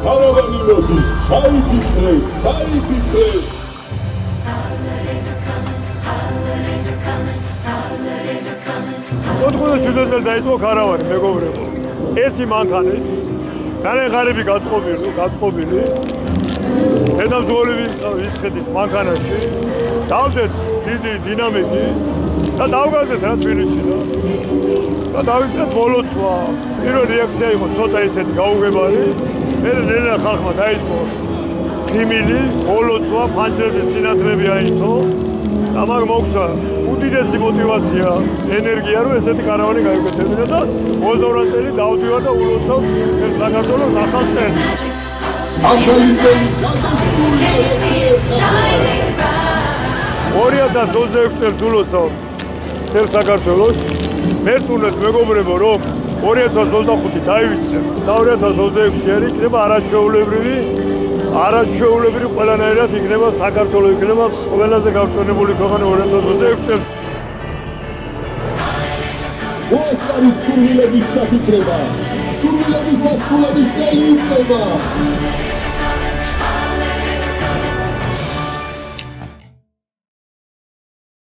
Karavani motis, çay fikret. ოთხმოცდა ჩუდენდელ დაიწყო ქარავანი მეგობრებო. ერთი მანქანით, ძალიან ღარიბი გაწყობილი. დედამძღოლი ვისხედით მანქანაში, დავდეთ დიდი დინამიკი და დავგაზეთ რა თბილისში და დავიწყეთ მოლოცვა. პირველი რეაქცია იყო ცოტა ისეთი გაუგებარი, მერე ნელა ხალხმა დაიწყო ფიმილი, მოლოცვა, ფანჯრების სინათლები აიწო და მაგ მოგცა უდიდესი мотивация, ენერგია რომ ესეთი ქარავანი გაიგეთებინა და 22 წელი დავდივარ და ულოცავ ერთ საქართველოს ახალ წელს. Ახალი წელი გადასული 2026 წელს ულოცავ ერთ საქართველოს. მერწმუნეთ მეგობრებო რომ 2025 დაივიწყებ და 2026 წელი იქნება არაჩვეულებრივი ყველანაირად იქნება საქართველო იქნება ყველაზე გავრცელებული ქვეყანა 2026 წელს. მოესწრებით სურვილების შეთქმულება, სურვილების ასრულების წელი იქნება.